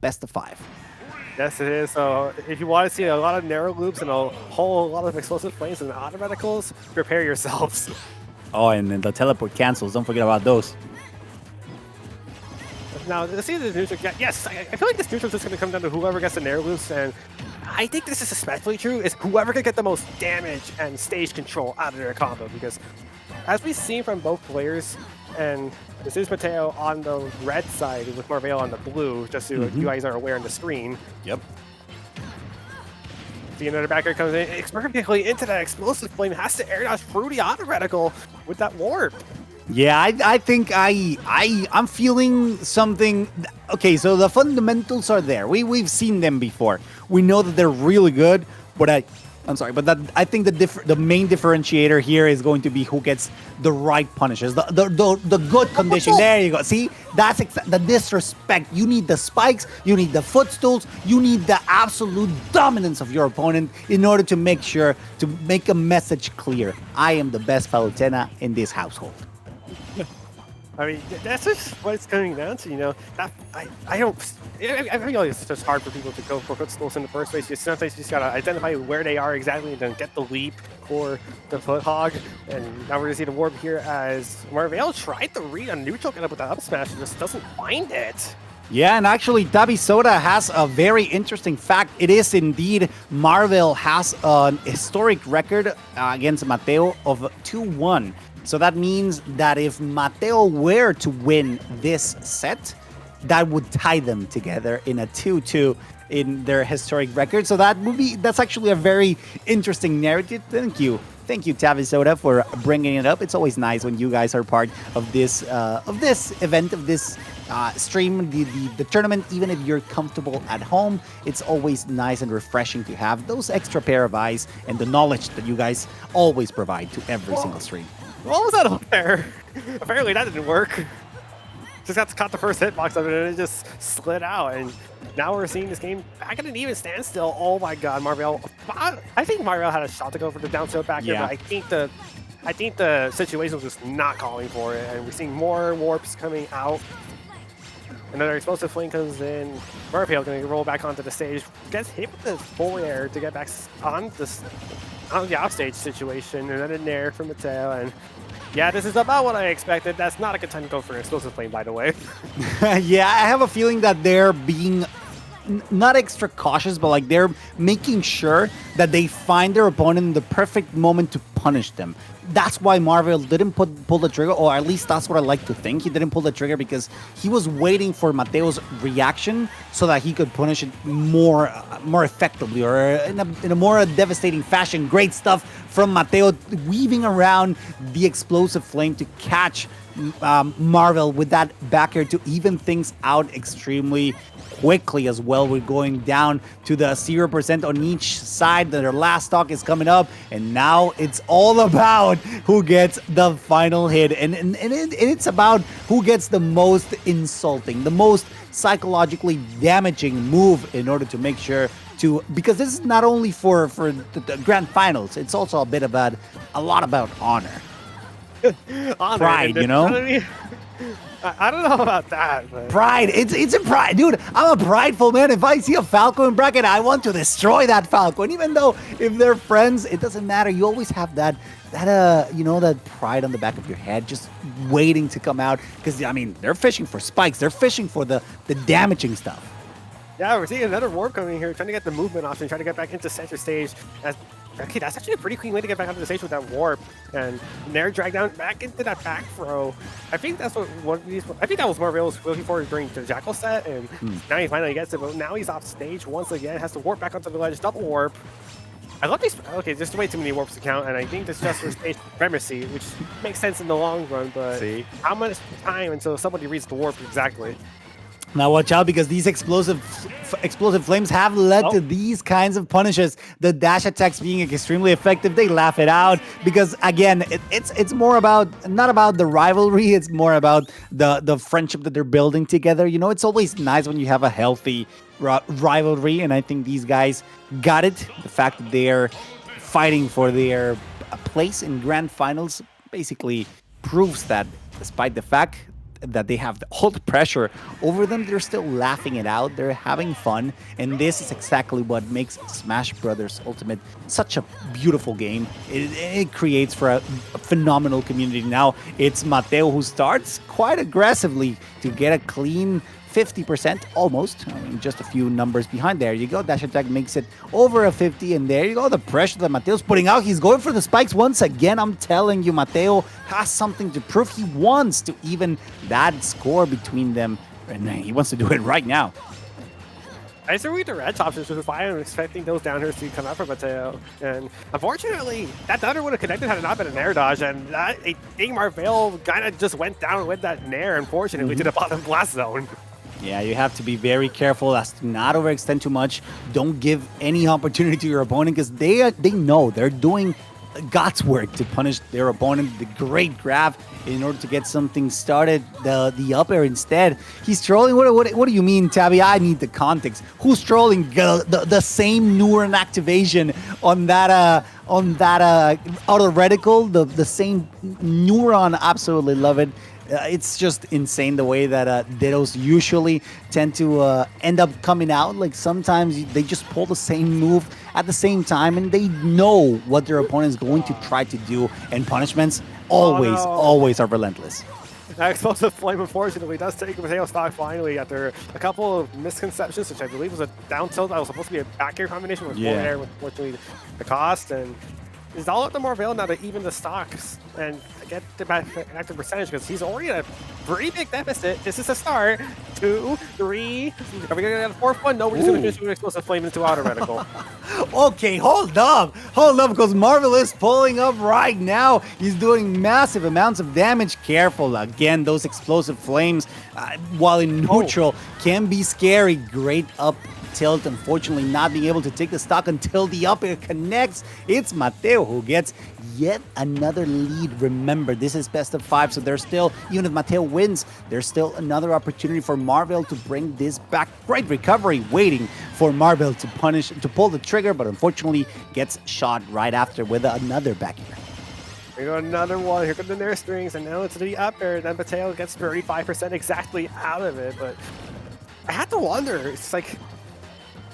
best of 5. Yes, it is. So if you want to see a lot of narrow loops and a whole lot of explosive flames and automaticals, prepare yourselves. Oh, and then the teleport cancels. Don't forget about those. Now, to see the neutral, yes, I feel like this neutral is just going to come down to whoever gets the narrow loops, and I think this is especially true, is whoever can get the most damage and stage control out of their combo, because as we've seen from both players, and this is Mateo on the red side with Marvale on the blue, just so you guys are aware on the screen. Yep. See another backer comes in perfectly into that explosive flame, has to air dodge through the auto reticle with that warp. Yeah, I think I'm feeling something. Okay, so the fundamentals are there. We've seen them before. We know that they're really good, but I'm sorry, but that I think the main differentiator here is going to be who gets the right punishes, the good condition. There you go. See, that's the disrespect. You need the spikes, you need the footstools, you need the absolute dominance of your opponent in order to make sure to make a message clear. I am the best Palutena in this household. I mean, that's just what it's coming down to, you know. I don't. I feel like it's just hard for people to go for footstools in the first place. Sometimes you just gotta identify where they are exactly and then get the leap or the foot hog. And now we're gonna see the warp here as Marvale tried to read a neutral get up with the up smash and just doesn't find it. Yeah, and actually, Tabi Soda has a very interesting fact. It is indeed Marvel has an historic record against Mateo of 2-1. So that means that if Mateo were to win this set, that would tie them together in a 2-2 in their historic record. So that's actually a very interesting narrative. Thank you, Tavisoda, for bringing it up. It's always nice when you guys are part of this event, of this stream, the tournament. Even if you're comfortable at home, it's always nice and refreshing to have those extra pair of eyes and the knowledge that you guys always provide to every single stream. What was that up there? Apparently that didn't work. Just got to caught the first hitbox of it and it just slid out. And now we're seeing this game back at an even standstill. Oh my god, Marvale. I think Marvale had a shot to go for the down tilt back here, but I think the situation was just not calling for it. And we're seeing more warps coming out. Another explosive flame comes in. Marvale going to roll back onto the stage. Gets hit with the forward air to get back on the offstage situation. And then a nair from Mateo. And yeah, this is about what I expected. That's not a good time to go for an explosive flame, by the way. Yeah, I have a feeling that they're being not extra cautious, but like they're making sure that they find their opponent in the perfect moment to punish them. That's why Marvel didn't pull the trigger, or at least that's what I like to think. He didn't pull the trigger because he was waiting for Mateo's reaction so that he could punish it more effectively or in a more devastating fashion. Great stuff from Mateo, weaving around the explosive flame to catch Marvel with that backer to even things out extremely quickly as well. We're going down to the 0% on each side. Their last stock is coming up, and now it's all about who gets the final hit. And it's about who gets the most insulting, the most psychologically damaging move in order to make sure to, because this is not only for the grand finals, it's also a lot about honor. Honor, pride, you know? I don't know about that. But... Pride. It's a pride. Dude, I'm a prideful man. If I see a Falco in bracket, I want to destroy that Falco. And even though if they're friends, it doesn't matter. You always have that pride on the back of your head just waiting to come out. Because, I mean, they're fishing for spikes. They're fishing for the damaging stuff. Yeah, we're seeing another warp coming here, trying to get the movement option, trying to get back into center stage. Okay, that's actually a pretty clean way to get back onto the stage with that warp. And Nair drag down back into that back throw. I think that's what I think that was Marvel was looking for during the Jackal set, and now he finally gets it, but now he's off stage once again, has to warp back onto the ledge, double warp. I love these. Okay, there's way too many warps to count, and I think that's just for stage supremacy, which makes sense in the long run, but how much time until somebody reads the warp exactly? Now watch out, because these explosive flames have led to these kinds of punishes. The dash attacks being extremely effective. They laugh it out because, again, it's more about, not about the rivalry. It's more about the friendship that they're building together. You know, it's always nice when you have a healthy rivalry, and I think these guys got it. The fact that they're fighting for their place in grand finals basically proves that, despite the fact that they have all the pressure over them, they're still laughing it out. They're having fun, and this is exactly what makes Smash Brothers Ultimate such a beautiful game. It creates for a phenomenal community. Now it's Mateo who starts quite aggressively to get a clean 50% almost. I mean, just a few numbers behind. There you go. Dash attack makes it over a 50, and there you go. The pressure that Mateo's putting out. He's going for the spikes once again. I'm telling you, Mateo has something to prove. He wants to even that score between them, and he wants to do it right now. I just read the red tops, which is why I'm expecting those downers to come out from Mateo. And unfortunately, that downer would have connected had it not been an air dodge, and that, I think Marvale kind of just went down with that nair, unfortunately, to the bottom blast zone. Yeah, you have to be very careful as to not overextend too much. Don't give any opportunity to your opponent because they know they're doing God's work to punish their opponent. The great grab in order to get something started. The up air instead. He's trolling. What do you mean, Tabby? I need the context. Who's trolling? The same neuron activation on that auto reticle. The same neuron. Absolutely love it. It's just insane the way that Dittos usually tend to end up coming out. Like sometimes they just pull the same move at the same time, and they know what their opponent is going to try to do. And punishments always are relentless. That explosive flame, unfortunately, does take Mateo stock finally after a couple of misconceptions, which I believe was a down tilt that was supposed to be a back air combination with full air, with unfortunately the cost. And it's all up to Marvale now to even the stocks and get the back active percentage because he's already at a pretty big deficit. This is a start. 2, 3. Are we going to get a fourth one? No, we're just going to finish with an explosive flame into auto reticle. Okay, hold up, because Marvel is pulling up right now. He's doing massive amounts of damage. Careful, again, those explosive flames, while in neutral, can be scary. Great up tilt, unfortunately not being able to take the stock until the up air connects. It's Mateo who gets yet another lead. Remember, this is best of 5, so there's still, even if Mateo wins, there's still another opportunity for Marvel to bring this back. Great recovery, waiting for Marvel to pull the trigger, but unfortunately gets shot right after with another back air. Here go another one. Here come the nair strings, and now it's the up air. Then Mateo gets 35% exactly out of it, but I had to wonder. It's like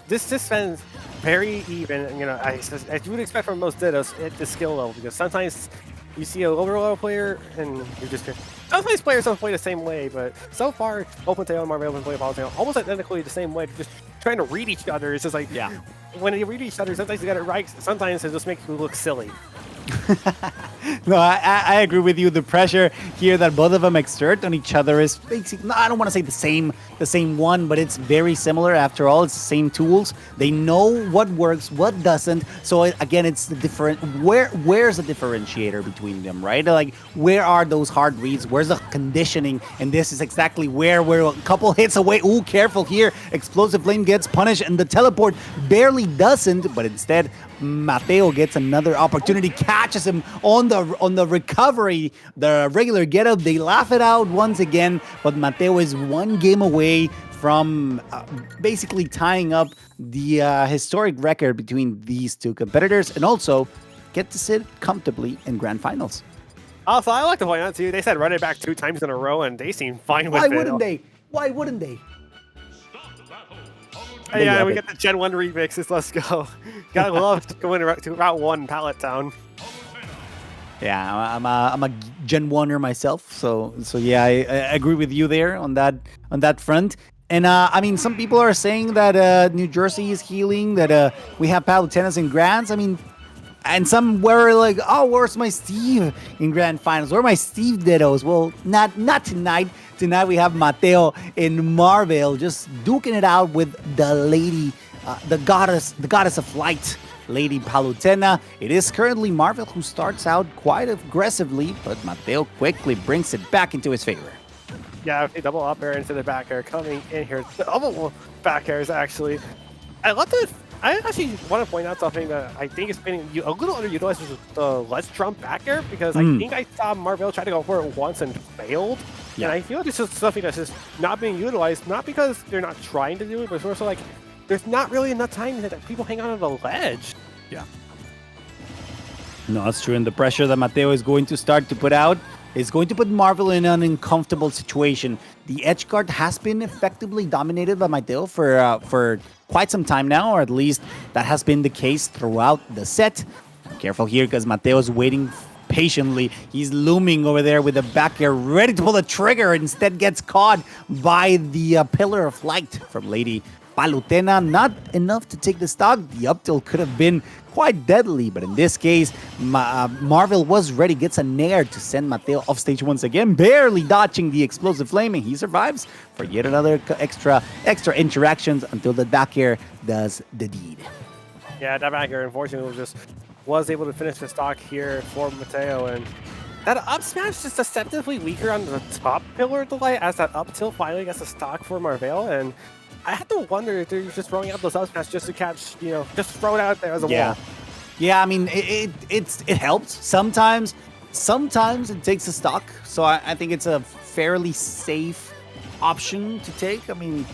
this spends very even, you know, as you would expect from most Dittos at the skill level, because sometimes you see a lower level player and you're just sometimes players don't play the same way, but so far Palutena and Marvale play Palutena almost identically the same way, just trying to read each other. It's just like, yeah, when you read each other, sometimes you get it right, sometimes it just makes you look silly. No, I agree with you. The pressure here that both of them exert on each other is basically, I don't want to say the same one, but it's very similar. After all, it's the same tools. They know what works, what doesn't. So again, it's the different. Where's the differentiator between them, right? Like, where are those hard reads? Where's the conditioning? And this is exactly where we're a couple hits away. Ooh, careful here. Explosive flame gets punished, and the teleport barely doesn't, but instead Mateo gets another opportunity, catches him on the recovery, the regular get up. They laugh it out once again, but Mateo is one game away from basically tying up the historic record between these two competitors, and also get to sit comfortably in grand finals. Also, I like to point out too, they said run it back 2 times in a row, and they seem fine with it. Why wouldn't they? Yeah, we get the Gen 1 remixes. Let's go. Gotta love going to Route 1 Pallet Town. Yeah, I'm a Gen 1er myself, so yeah, I agree with you there on that front. And I mean, some people are saying that New Jersey is healing, that we have Palutenas in grands. I mean, and some were like, oh, where's my Steve in grand finals? Where are my Steve Dittos? Well, not tonight. Tonight we have Mateo in Marvale just duking it out with the lady, the goddess of light, Lady Palutena. It is currently Marvale who starts out quite aggressively, but Mateo quickly brings it back into his favor. Yeah, a double up air into the back air coming in here. Double back airs, actually. I actually want to point out something that I think is being a little underutilized with the Let's Trump back air, because I think I saw Marvale try to go for it once and failed. Yeah. And I feel like this is something that's just not being utilized, not because they're not trying to do it, but it's also like there's not really enough time that people hang on to the ledge. Yeah. No, that's true. And the pressure that Mateo is going to start to put out is going to put Marvel in an uncomfortable situation. The edge guard has been effectively dominated by Mateo for quite some time now, or at least that has been the case throughout the set. Careful here because Mateo is waiting patiently. He's looming over there with the back air, ready to pull the trigger. Instead, gets caught by the Pillar of Light from Lady Palutena. Not enough to take the stock. The up tilt could have been quite deadly, but in this case, Marvel was ready, gets a nair to send Mateo off stage once again, barely dodging the explosive flame, and he survives for yet another extra interactions until the back air does the deed. Yeah, that back air, unfortunately, was able to finish the stock here for Mateo, and that up smash is deceptively weaker on the top pillar of the light as that up tilt finally gets a stock for Marvale, and I had to wonder if they're just throwing out those up smash just to catch, just throw it out there as a wall. Yeah, I mean, it helps. Sometimes it takes a stock, so I think it's a fairly safe option to take. I mean,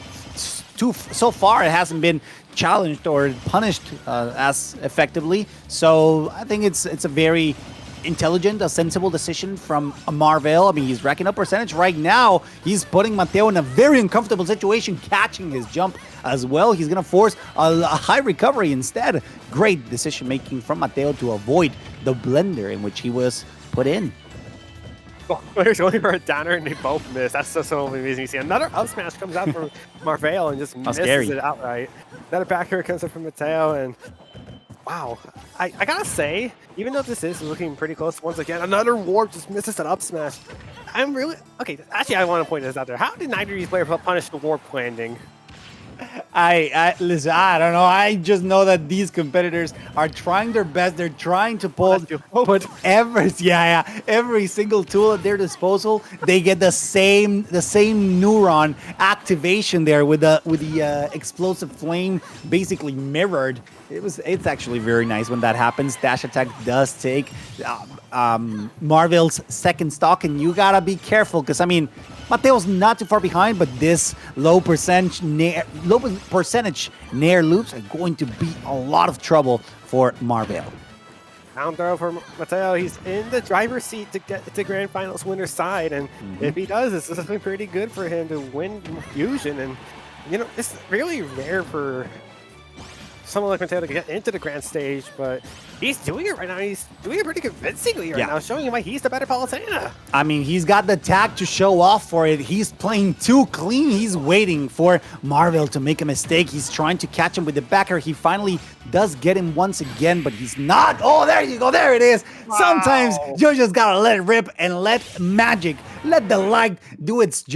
so far it hasn't been challenged or punished as effectively, so I think it's a very intelligent, a sensible decision from Marvale. I mean, he's racking up percentage right now. He's putting Mateo in a very uncomfortable situation, catching his jump as well. He's going to force a high recovery instead. Great decision making from Mateo to avoid the blender in which he was put in. Players going for a downer and they both miss. That's so amazing to see. Another up smash comes out from Marvale and just misses it outright. Another back air comes up from Mateo, and wow, I gotta say, even though this is looking pretty close, once again, another warp just misses an up smash. I'm really... Okay, actually, I want to point this out there. How did neither of these players punish the warp landing? Listen, I don't know. I just know that these competitors are trying their best. They're trying to put every single tool at their disposal. They get the same neuron activation there with the explosive flame basically mirrored. It's actually very nice when that happens. Dash attack does take Marvel's second stock, and you gotta be careful because I mean, Mateo's not too far behind, but this low percentage nair loops are going to be a lot of trouble for Marvale. Down throw for Mateo. He's in the driver's seat to get to Grand Finals winner's side, and if he does, it's looking pretty good for him to win Fusion. And it's really rare for someone like Mateo to get into the grand stage, but he's doing it right now. He's doing it pretty convincingly right now, showing him why he's the better Palutena. I mean, he's got the tag to show off for it. He's playing too clean. He's waiting for Marvel to make a mistake. He's trying to catch him with the backer. He finally does get him once again, but he's not. Oh, there you go. There it is. Wow. Sometimes you just gotta let it rip and let magic, let the light do its job.